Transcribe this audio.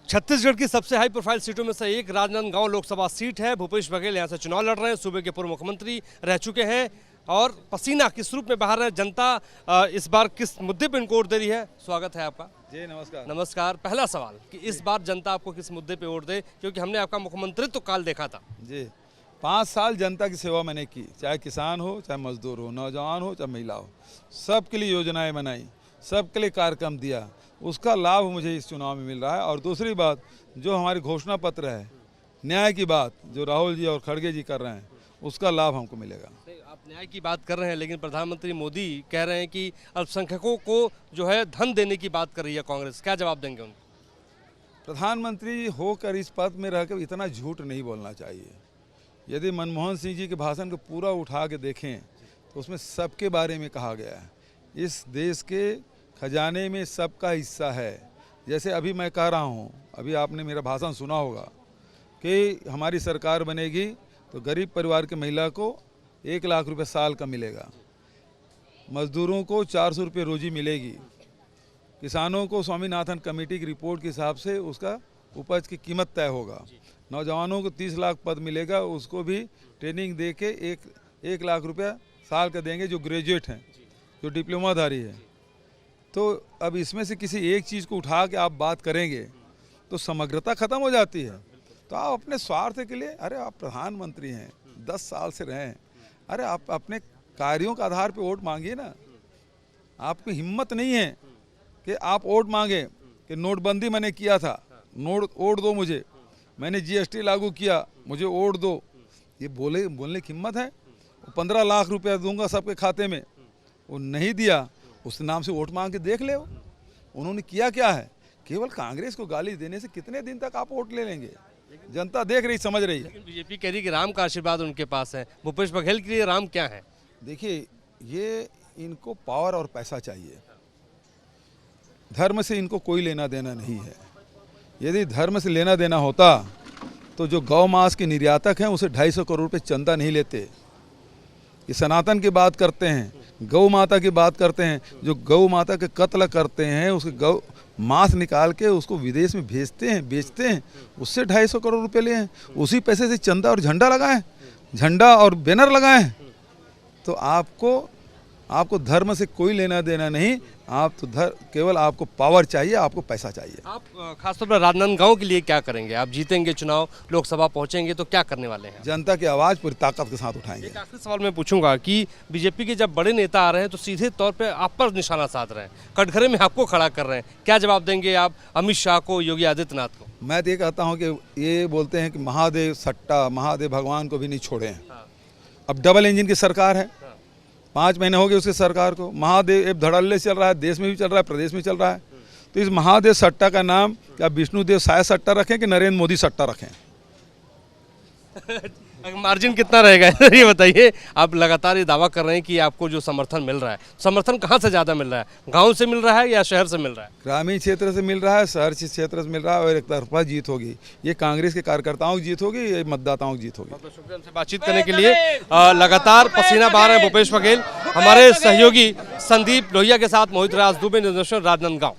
छत्तीसगढ़ की सबसे high profile सीटों में से एक राजनांदगांव लोकसभा सीट है। भूपेश बघेल यहां से चुनाव लड़ रहे हैं। सूबे के पूर्व मुख्यमंत्री रह चुके हैं और पसीना किस रूप में बहा रहे हैं। जनता इस बार किस मुद्दे पर इनको वोट दे रही है। स्वागत है आपका। जी नमस्कार। नमस्कार। पहला सवाल कि इस बार जनता आपको किस मुद्दे पे वोट दे, क्योंकि हमने आपका मुख्यमंत्रित्व काल देखा था। जी 5 साल जनता की सेवा मैंने की, चाहे किसान हो, चाहे मजदूर हो, नौजवान हो, चाहे महिला हो, सबके लिए योजनाएं बनाई, सबके लिए कार्यक्रम दिया। उसका लाभ मुझे इस चुनाव में मिल रहा है। और दूसरी बात, जो हमारी घोषणा पत्र है, न्याय की बात जो राहुल जी और खड़गे जी कर रहे हैं, उसका लाभ हमको मिलेगा। आप न्याय की बात कर रहे हैं, लेकिन प्रधानमंत्री मोदी कह रहे हैं कि अल्पसंख्यकों को जो है धन देने की बात कर रही है कांग्रेस। क्या जवाब देंगे उनको? प्रधानमंत्री होकर इस पद में रहकर इतना झूठ नहीं बोलना चाहिए। यदि मनमोहन सिंह जी के भाषण को पूरा उठा के देखें तो उसमें सबके बारे में कहा गया है। इस देश के खजाने में सबका हिस्सा है। जैसे अभी मैं कह रहा हूँ, अभी आपने मेरा भाषण सुना होगा कि हमारी सरकार बनेगी तो गरीब परिवार की महिला को 1 लाख रुपए साल का मिलेगा, मजदूरों को 400 रुपये रोजी मिलेगी, किसानों को स्वामीनाथन कमेटी की रिपोर्ट के हिसाब से उसका उपज की कीमत तय होगा, नौजवानों को 30 लाख पद मिलेगा, उसको भी ट्रेनिंग दे के 1 लाख रुपया साल का देंगे जो ग्रेजुएट हैं, जो डिप्लोमाधारी है। तो अब इसमें से किसी एक चीज़ को उठा के आप बात करेंगे तो समग्रता खत्म हो जाती है। तो आप अपने स्वार्थ के लिए, अरे आप प्रधानमंत्री हैं, 10 साल से रहे हैं, अरे आप अपने कार्यों के आधार पे वोट मांगिए ना। आपकी हिम्मत नहीं है कि आप वोट मांगे कि नोटबंदी मैंने किया था, वोट दो मुझे, मैंने जीएसटी लागू किया, मुझे वोट दो। ये बोलने की हिम्मत है? 15 लाख रुपया दूंगा सबके खाते में, वो नहीं दिया, उस नाम से वोट मांग के देख ले। उन्होंने किया क्या है? केवल कांग्रेस को गाली देने से कितने दिन तक आप वोट ले लेंगे? जनता देख रही, समझ रही है। बीजेपी कह रही कि राम का आशीर्वाद उनके पास है। भूपेश बघेल के लिए राम क्या है? देखिए, ये इनको पावर और पैसा चाहिए। धर्म से इनको कोई लेना देना नहीं है। यदि धर्म से लेना देना होता तो जो गौ मांस के निर्यातक हैं उसे 250 करोड़ रुपये चंदा नहीं लेते। ये सनातन की बात करते हैं, गौ माता की बात करते हैं। जो गौ माता के कत्ल करते हैं, उसके गौ मांस निकाल के उसको विदेश में भेजते हैं, बेचते हैं, उससे 250 करोड़ रुपए लिए हैं। उसी पैसे से चंदा और झंडा लगाएं, झंडा और बैनर लगाएं। तो आपको धर्म से कोई लेना देना नहीं। आप तो केवल आपको पावर चाहिए, आपको पैसा चाहिए। आप खासतौर पर राजनांदगांव के लिए क्या करेंगे? आप जीतेंगे चुनाव, लोकसभा पहुंचेंगे तो क्या करने वाले हैं? जनता की आवाज़ पूरी ताकत के साथ उठाएंगे। एक आखिरी सवाल मैं पूछूंगा कि बीजेपी के जब बड़े नेता आ रहे हैं तो सीधे तौर पे आप पर निशाना साध रहे हैं, कटघरे में आपको खड़ा कर रहे हैं। क्या जवाब देंगे आप अमित शाह को, योगी आदित्यनाथ को? मैं तो ये कहता हूँ कि ये बोलते हैं कि महादेव सट्टा, महादेव भगवान को भी नहीं छोड़े हैं। अब डबल इंजन की सरकार है, 5 महीने हो गए उसकी सरकार को। महादेव एक धड़ल्ले चल रहा है, देश में भी चल रहा है, प्रदेश में चल रहा है। तो इस महादेव सट्टा का नाम क्या विष्णुदेव साय सट्टा रखें कि नरेंद्र मोदी सट्टा रखें? मार्जिन कितना रहेगा ये बताइए। आप लगातार ये दावा कर रहे हैं कि आपको जो समर्थन मिल रहा है, समर्थन कहाँ से ज़्यादा मिल रहा है? गांव से मिल रहा है या शहर से मिल रहा है? ग्रामीण क्षेत्र से मिल रहा है, शहर क्षेत्र से मिल रहा है। और एक तरफा जीत होगी। ये कांग्रेस के कार्यकर्ताओं की जीत होगी, ये मतदाताओं की जीत होगी। बहुत शुक्रिया हमसे बातचीत करने के लिए। लगातार पसीना बहा रहे हैं भूपेश बघेल। हमारे सहयोगी संदीप लोहिया के साथ मोहित राज दुबे, राजनांदगांव।